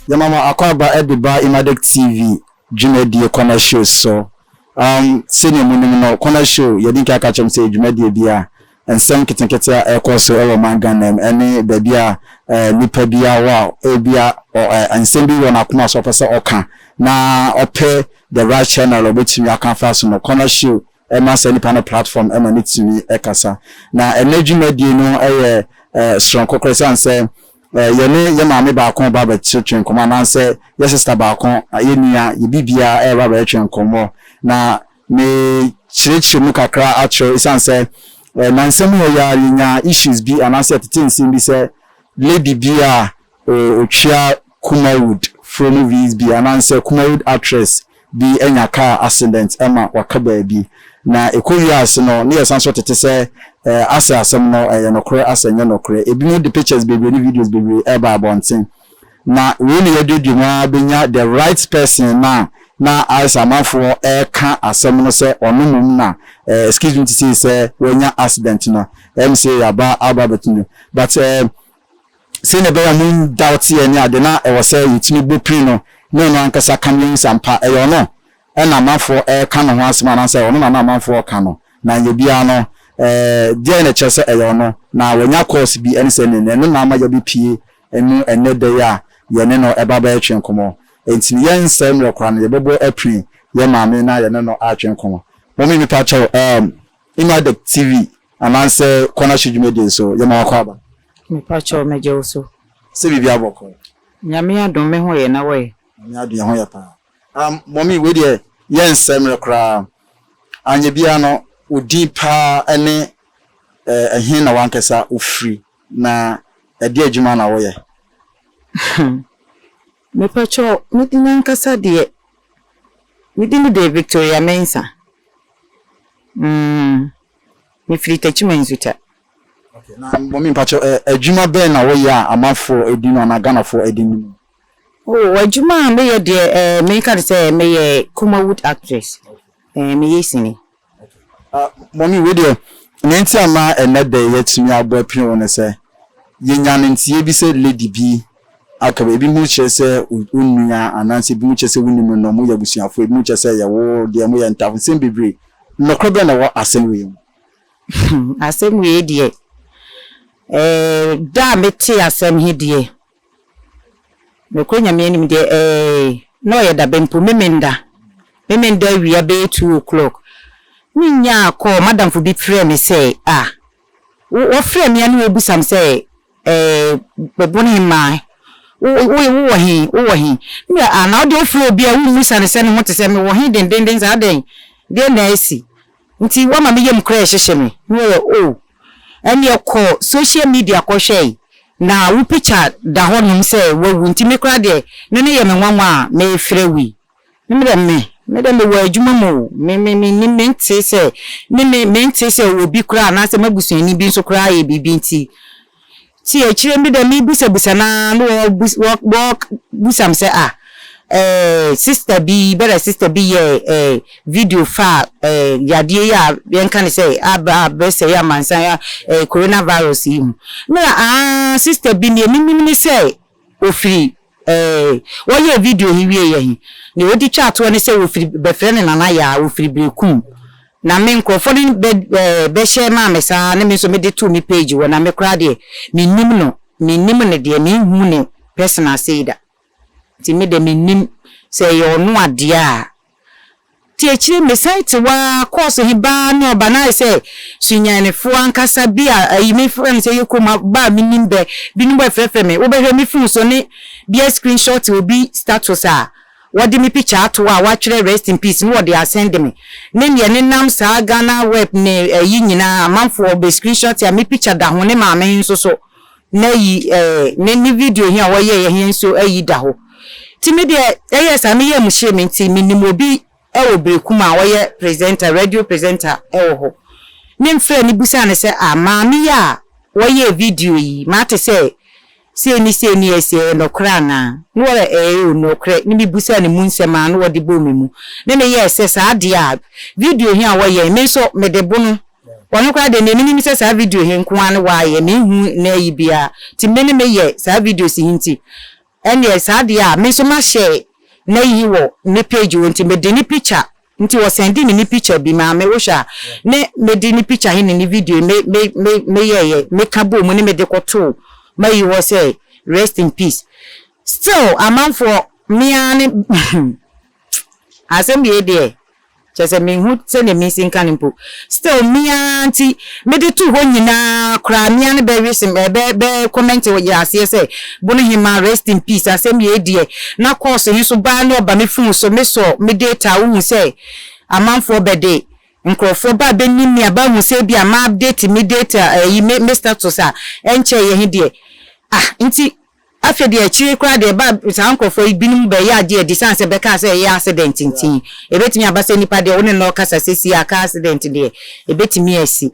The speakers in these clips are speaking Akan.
Yamama akwaba ediba Imadek TV Jumedie Corner Show so senior munum no Corner Show yedinka aka chem say Jumedie bia ensem kitenkete ekoso ewo manganem ene babia nipa bia wa ebia ensem bi wona kuma so pese oka na ope the right channel obetimi aka fast no Corner Show ema se nipa na platform ema nitimi ekasa na energy media no strong kokrese anse yene maame ba kon ba betwen komo na anse sister ba kon ayenia ye bibia ba betwen komo na me chirichi mu kakra acho isanse na nsem ho ya nya issues bi ananse tetensin bi se lady bia otwia Kumawood from movies bi ananse Kumawood actress bi enya car accident ema wakaba bi na ekowias no ne yesanso tete se asem no nokre asenya nokre ebi the pictures baby ni videos baby eba abonten na really yededi ma benya the right person na asamafo ka asem no se onumum na excuse me to say wenya accident no say aba betunu but say ne be mun doubt ye ni ade na e was say yitini bopri no ankasa kanyen sampa eyo no na mafo ka no ho asema na say ono na mafo ka no na yebia no dia na chese eyo no na wenya course bi ense ne na ma yabi pie enu enede ya ye ne no eba ba etwen komo enti ye nsem rekwa na yebebo apri ye maame na ye ne no atwen komo momi mi pa chaw Imadek TV ananse Corner Show Jumedie so ye ma akwa ba mi pa chaw meje so se bibia boko nyame adom me ho ye na we nyame adom ye ho ye pa momi we de ye nsem rekwa anye bia no odipa ene ehin na wankesa ofri na ede adwuma na wo ye me pacho me dinyankasa de within the Victoria Mensa me frita chimenzuta okay na momi pacho adwuma be na wo ye amafo edinu na Ghana fo edinu adwuma me ye de me ka say me ye Kumawood actress me ye sini mommy we dey nti ama enede yetumi abo apin won se yenya ntie bi se lady bi akaba bi mu chese unuya ananse bi mu chese wunimu no mu yabusuafo bi mu chese ye wo de mu ye ntafo sem bebre no krobe na wo asem we die da meti asem hidie me konya me anim de no ye da bempo memenda wi be 2 o'clock Ninya ko madam fu bi frɛ me say wo frɛ me anu obusam say beboni ma wo hi me ana de frɛ obi a wo musa ne se ne ho te se me wo hi den za den de na asi nti wa ma me yem kra hyehye me no ani ko social media ko hwɛ na wo picture da ho no say wo nti me kra de ne ye me nwanwa a me frɛ wi me dem wo adwuma mo me mente se mente se obi kura na se mabusuani bi nso kura ye bibi nti ti e kire mi dem busa na no busam se sister bi ye video fa yadie ya bien kan se aba se ya mansan ya coronavirus yi me sister bi ni se ofiri woye video hiwie ye ni odi chat woni se ofiri befrene nana ya ofiri brekum na me nkrofo ni be share ma me sa na me so me de to me page wona me kra de me nim ne de me hu ne personal saida ti me de me nim se yo no ade a ti echi me site wa course hi ba no ba na se sunyane fo ankasa bi a yi me friend se yekoma ba me nim be bi no ba frefre me wo be hwe me fun so ne bi screenshot obi status a wodi me picture ato a wa twere rest in peace no wodi send me ne nam sa Ghana web ne yi nyina amanfo be screenshot ya me picture da ho ne ma me nso so na yi ne video hi a wo ye hi nso ayi da ho ti me de sa me ye mu hye me nti me nim obi e wo brekum a wo ye presenter radio presenter e wo ho ne mfre ni busa ne se ma me ya wo ye video yi ma te se ni ese no kra na no no kra ni bibusa ni munsema no wodi bo memu ne ye se sa de a video hi a wo ye me so me de bo no wono kra de ni se sa video hi nko an wa ye me hu na yi bia ti me ye sa video si hinti and yes adia me so ma share na yi wo ne page wonti me de ni picture nti wo sendi ni picture bi ma me wo sha ne me de ni picture hin ni video me ye me kabo mu ne me de koto ma yi wo say rest in peace still amount for me an asem ye de chese me hu se ne me sin kanimpo still me anti me de tu ho nyina kra me an be wisim be comment wo ya say bonu hima rest in peace asem ye de na course yin so ba na oba me fun so me so me data wu say amount for be de nkrofo ba be nimi aba hu say bia ma update me data yi me status a enche ye he de nti afẹ de akiri kra de ba sankofo ibinum be ya de distance be ka say ya accident ntin ebetimi abase nipa de woni no kasa sesi aka accident de ebetimi asi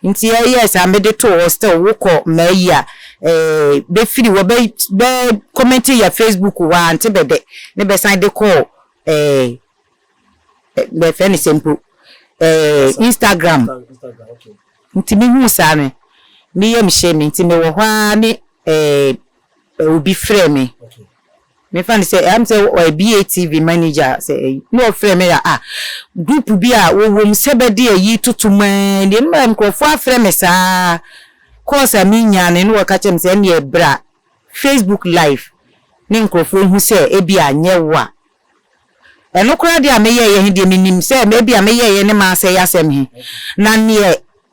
nti yes amede to hostel woko maia be firi wo be comment ya Facebook wa nti be de ne be sign de call be fe ni simple Instagram okay nti mi hu sa ne mi yem she mi nti me wo hwa ni obi frame me okay me fan say am say BATV manager say no frame me group bi a wo wom sebede yi tutuma de ma mkrofo frame sa course ami nya ne no ka chem say ne bra Facebook live ne mkrofo hu say e bi anye wa eno kra de ameye ye de minim say me bi ameye ye ne ma say yasem he na ne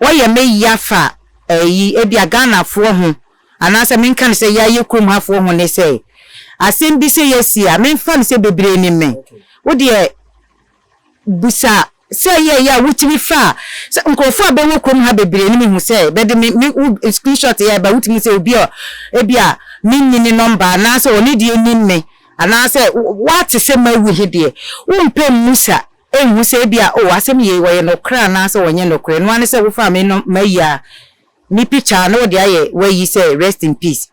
wo ye me yafa yi e bi Ghana fo ho anasa men kan say ya yekum hafo ho ne say asem bi say yesi a men fan say bebre ni men wo de busa say ya wutimi fa nkofo abenwo kom ha bebre ni hu say be de me screenshot ya ba wutimi say obi e bia minni number anasa oni de ni me anasa what say mawu he de wo mpem musa hu say bia o asem ye wo ye no kra anasa wonye no kra no ane say wo fa me no maya ni picture no de aye where you say rest in peace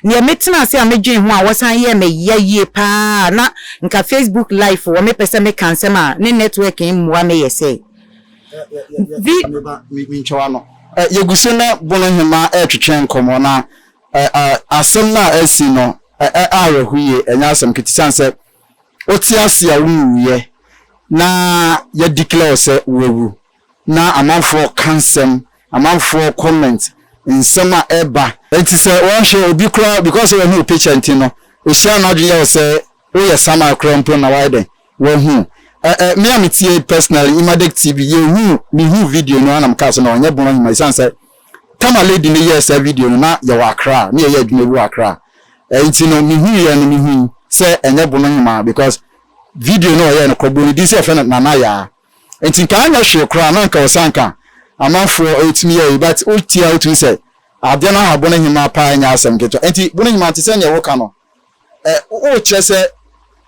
ni metina say amedwen ho a wosan ye me ye pa na nka Facebook live wo me pese me kansema ne networking muwa me ye say mi nchowa no yeguso na bono hema twetwen komo na asem na asi no arehuye enya asem kitisanse otiase a wuye na ye declare say wewu na amanfo kansem amanfo comment nsema eba enti say won show obi kra because we no picture ntino o share na adwe say o ye sama kra mpo na wide wo hu me ametie personally Imadek TV ye hu me hu video no anam ka so na onye bono hima isanse tama lady ni yes video no na ye wa kra me ye adwuma bi wa kra enti no me hu ye no me hu say enye bono hima because video no ye no koboni di say friend na ya enti kan anya hwe kra na nka osanka amanfo otimi ye but otia otu say ade na ha bono hima pa anya asem keto enti bono hima te say ne wo ka no o kire say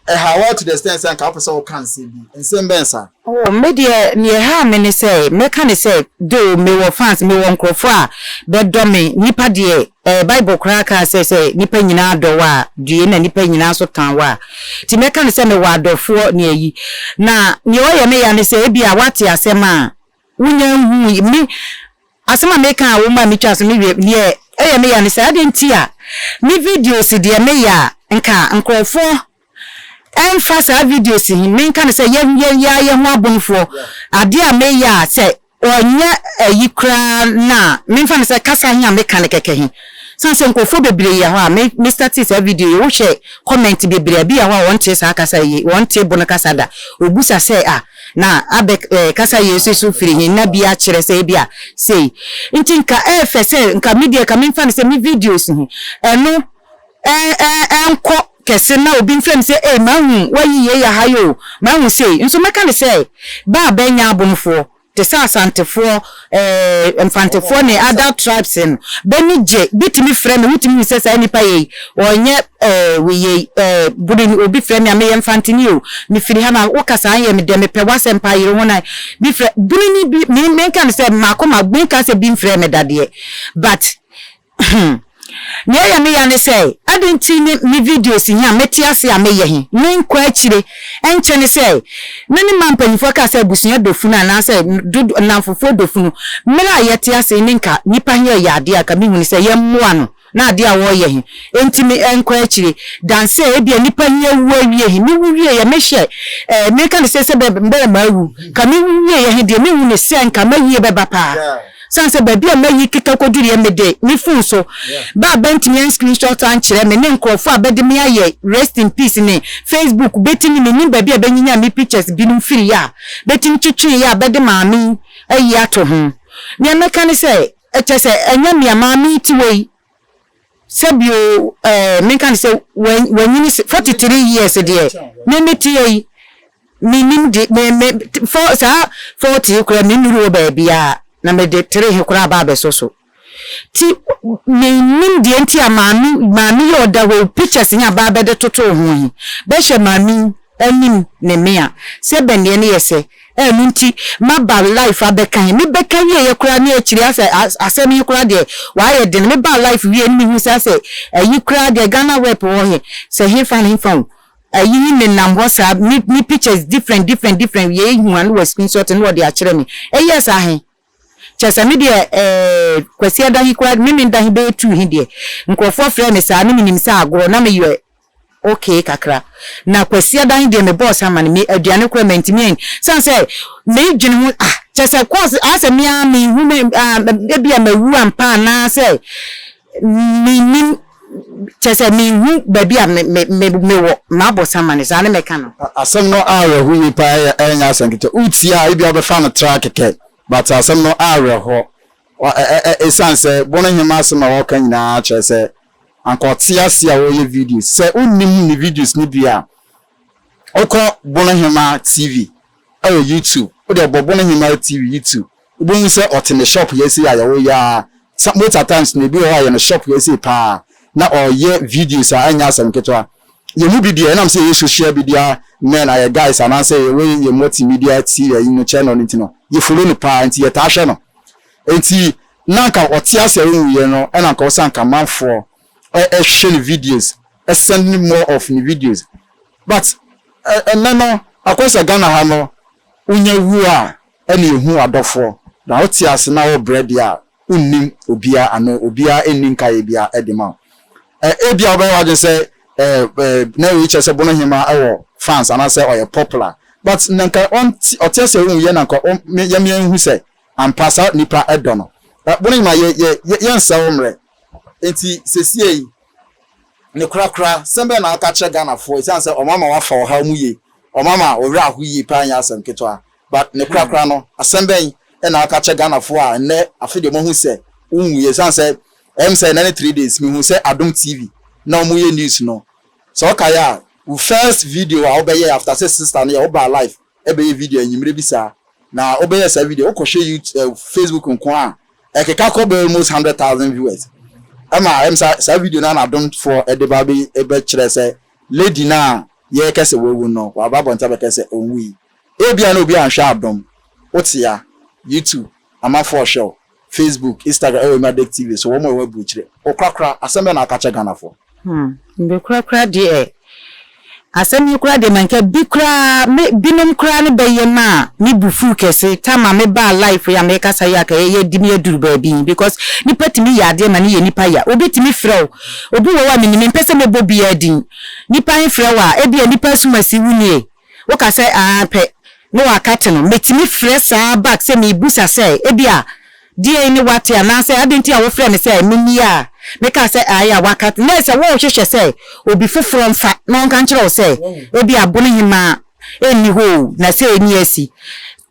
how to the extent say ka person can say bi ensem bensa oh media ni ha me ne say me ka ne say do me wo fans me wo nkrofo a be do me nipa de Bible kra ka say nipa nyina do wa due na nipa nyina so tan wa ti me ka ne say me wa adofo ne ayi na ni o ye me ya ne say bia wate asem a wunya hu mi asema me ka wo ma mi twa so me ni e me ya ne say ade ntia ni videos de me ya nka nkrofo emphasize videos hin men kan say ye ho abonfo ade a me ya say onye ayi kra na men fa say kasa hin a me kan keke hin sanse nkofo bebre ya ho a me start this video wo share comment bebre bia ho a won te sa kasa yi won te bono kasa da obusa say na abek kasa yesu so firi hin na bia kire say bia say nti nka efe say nka media ka men fa say me videos hin eno enko kese na obi mfrem say mahu wayiye ya hayo mahu say nso meka ne say ba benya abonfo te sa asantefo mfantefo ne other tribes in beni je bitimi frem wutimi say say nipa ye onye we budi obi frem ya me mfantini o mi firi ha na wokasa an ye me de me pe wasempa yire wona bi frem buni bi meka ne say makoma gbenka say bi frem dade but Nya me ya ne say adenti ni videos nya metiase a meye he ni nkwa akire enche ne say nani mampanifo ka say busunya dofunu na say namfofo dofunu mera yetiase ni nka nipa he ya ade aka mi hu ne say yemmoa no na ade a wo ye he enti me enko akire danse e bia nipa hia wu awie he me wu wie ye me hye me ka ne se be ma wu ka me wu wie ye he de me wu ne se nka ma wie be ba pa sanse ba bia ma yi kika koduri me de me fu so ba bentimi screenshot an kire me ne nkrofo abede me aye rest in peace ne Facebook betimi me ni ba bia benyinya me pictures binum firi ya betimi twetwe ya abede maami ayi ato ho me meka ne se echese enya me maami ti wei sebio me kan se when you 43 years there me tie me nim de me for sa 40 kura me nuru ba bia na me de 3 he kura ba be so ti me nim de enti maami yo da we pictures nya ba be de toto ho be hwe maami anim ne mea se be ne yese nti maba life abekan me bekan ye kura ne akiri asem ye kura de wa ye de me ba life wie ni hu say yi kura de Ghana rep wo he say he fan yi ne nambo sa me pictures different ye hu an was screenshot no de akire me yes ahe chesa me de kwasi adahi kura me ndahi be tu he de nkofo frɛ me sa me nim sa agoro na me ye okay kakra na kwasi adan de me boss amane me aduane kura mentimi san say me dwene ho chese course ase me hu me bia mawu ampa na say me chese me hu ba bia me wo ma boss amane sa ne me kan asem no awe hu yi pa enya sankete utia bia be fa no track ke but asem no awe ho san say bono hima asem a wo kan nyina chese ankotia sia wo ye videos se unnim ni videos ni bia oko Bonahima TV ayo YouTube o de Bonahima TV YouTube ubon se otene shop yesi ya wo ya most times ne bi o ya no shop yesi pa na o ye videos a anya asem ketwa ye mu bidia na am say ye social media men aye guys and say we ye multimedia TV you know channel ntino ye follow no pa nti ye ta hwe no enti nanka otia se wu ye no na nka o sanka manfo share videos send more of the videos but no akwesa Ghana ha no unya wu a na ehu adofo na otiase na wo bread ya unnim obia ano obia ennin kai bia edema ebia oba wa say na we che se Bonahima awo fans and say oye popular but nanka otiase wu ye nanka ya me hu say ampasa nipa edono Bonahima ye nsa omre enti sesie ne krakra sembe na aka che Ghana fo isan se omama wa fa ha mu ye omama owra ahu ye pa anya asem ketwa but ne krakra no asembe na aka che Ghana fo a ne afede mo hu se unwu ye isan se say na 3 days mi hu se Adom TV na mu ye news no so kaya we first video a obeye after say sister na ye oba live ebe ye video anyimre bisa na obeye sa video ko share Facebook nko a ekeka ko be almost 100,000 viewers sa video na Adom for edebabe ebe kire se lady na ye kese wewu no wa babo nta be kese onwi ebia na obi anhwe Adom otia YouTube ama for show Facebook Instagram Ewemadek TV so wo mo we bu kire okrakra asembe na akache Ghana for mbe krakra de asemi kura de manke bikra binom kura ne beyema ni bufu kese tama me ba life ya me kasa ya ka ye dimi eduru ba bi because ni patimi ya de ma ni ye nipa ya obetimi frew obi wo wa me ni pese me bobi adin nipa en frew a e bia nipa sumasi wunie wo ka say pe no akate no metimi fresh back say me busa say e bia die ni wate ana say adenti a wo frɛ me say mini a me ka say aya wakati na say wo hwehwɛ say obi foforo mfa no nka nkyerɛ wo say e bia Bonahima eni ho na say eni asi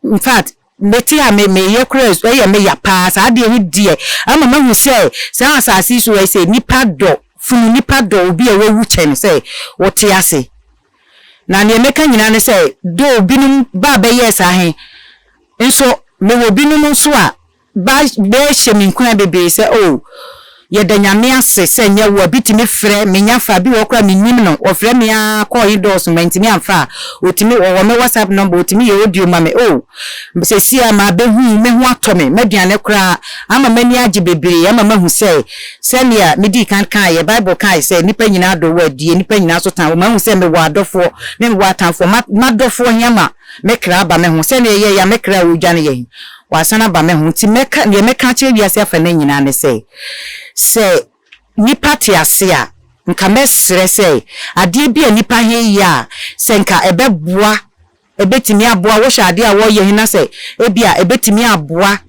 in fact meti a me ye cross we ye me ya pa sa de hu die ama ma hu say sa asasi so we say nipa do funu nipa do obi a wewu kyɛn say wo te ase na ne meka nyina ne say do binum ba be yes ahe nso me wo binum so a ba shemi nkuna bebe say oh ye danyame ase say nya wo bitimi frɛ menya fa bi wo kra menim no wo frɛ me a call idos mentimi amfa otimi wo me WhatsApp number otimi ye audio ma me oh se sia ma be hu me hu atome maduane kra ama mani age bebere ama mahu say senia me di kan ye Bible kan say nipa nyina do wo adie nipa nyina so tan wo mahu say me wo adofo me wo atanfo madofo nyama me kra ba me hu senia ye ya me kra wo dwane ye wasana ba me hu ti meka ne meka che wiase afa na nyina ne say nipa te ase a nka mesere sɛ ade bi a nipa he ya sɛ nka ebeboa ebetimi aboa wo hwɛ ade a wo yɛ hina sɛ ebia ebetimi aboa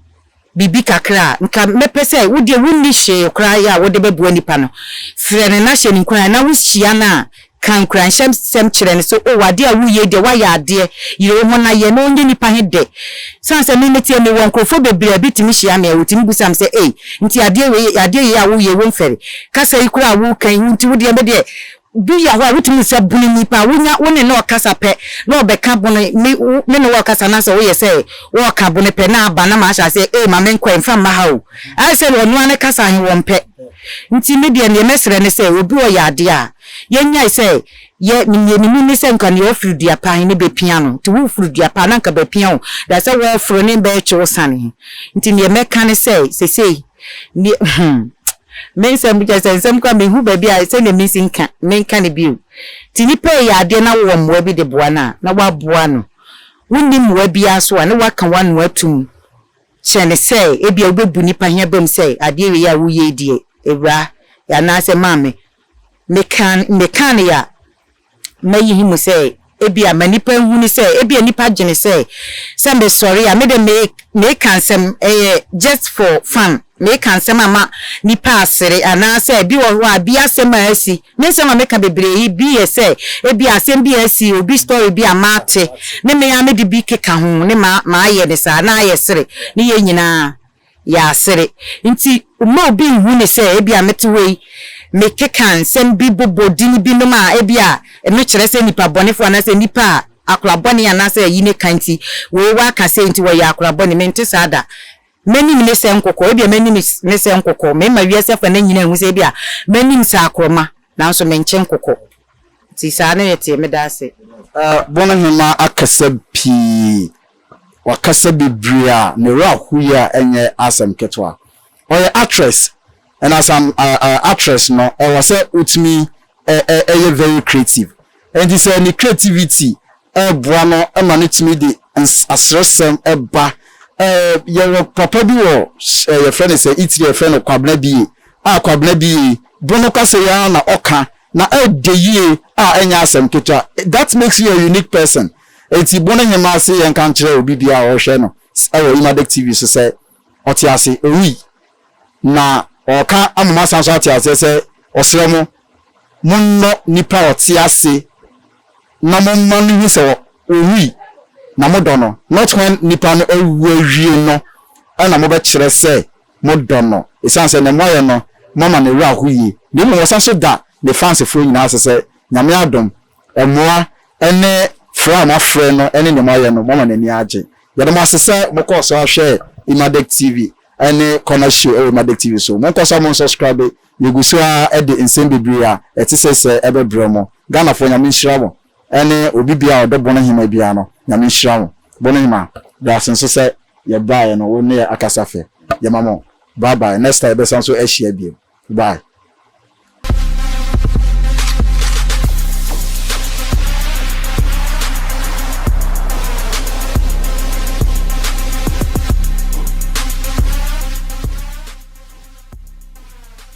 bibi kakra nka mepɛ sɛ wo de wonni hye kra ya wo de beboa nipa no frɛ ne na hye ne nkra na wo hyia na kan kra nhyɛm sɛm kyerɛ ne so o wade a wo yɛ de wa yɛ ade yire ho na yɛ no onye nipa he de sanse me metie me won krofo bebre bitimi hyia me wotimi busam sɛ nti ade yɛ a wo yɛ wo mfɛre kasa yi kra wo kan nti wo de me de bi ya wa wotimi sɛ buni nipa wonya wone na okasa pɛ na obeka buni me no okasa na sɛ wo yɛ sɛ wo ka buni pɛ na aba na ma hya sɛ ma me nkɔ mfa ma ha o ai sɛ no anu kasa he won pɛ nti me de ne mesere ne sɛ obi o yɛ ade a yenya sɛ ye ni sɛ nka ne ofuru dua pa ne be pia no nti wo ofuru dua pa na nka be pia o da sɛ wo ofuru ne be kye wo sane nti ne meka ne sɛ sesei ni men sem je sem kwa me hu ba bia se ne misi nka men ka ne bio ti ni pe ya ade na wo mwa bi de boa na wa boa no wonni mwa bia so a ne wa ka wanu atum chene se e bia obebu nipa hia bam se ade we ya wo ye die ewra ya na se mame me kan ya mayi himu se e bia manipa hu ni se e bia nipa gene se me sorry ya me de me kan sem just for fun me kan sema ma nipa asere ana se bi wo a bi asema asi me sema me ka bebre yi bi ese e bi asem bi asi obi story bi amate me ya me di bi keka ho ne ma aye ne sa na aye sere ne ye nyina ya asere nti mo bi hu ne se e bi amete wei me keka nsem bi bobodi ni bi no ma e bi a me kire se nipa bonefo na se nipa akraboni ana se yi ne kanti we wa ka se nti wo ya akraboni me nti sada many me se nkoko bia many me se nkoko me ma wiase fa na nyina hu se bia many sa akroma na so me nche nkoko ti sa na yete me da se bona hema akasa pi wakasa bibria ne ra huya enye asem ketwa oye actress and as am actress no I was say utmi very creative and this any creativity boano e manitimi de asresem eba your papa bi wo your friend say it your friend kwabna bi kwabna bi bono kwase ya na oka na de yie enya asem ketwa that makes you a unique person enti bono hema say yen kan kire obi bia wo hwe no Imadec TV so say otiase owi na oka amama sanso atiase say osremo munno nipa otiase na momma no hu say owi na modono not when nipa no awie no na mo be kire say modono esanse ne moye no mama ne ra hoyi ni mo sanso da the fans fo nyina say nyame adom emoa ene fra ma frɛ no ene ne moye no mama ne ni age yɛde mo asese mo kɔ so ahwɛ Imadec TV ene corner show Imadec TV so mo kɔ so mo subscribe yeguso a de nsem bebre a etise ebe bremo Ghana fo nyame nhyira mo ene obi bia odobo no hima bia no nyame nhyira mo bono hima da senso se ye baa no wo ne akasafe ye mamo bye bye next time be sanso ehia bia bye.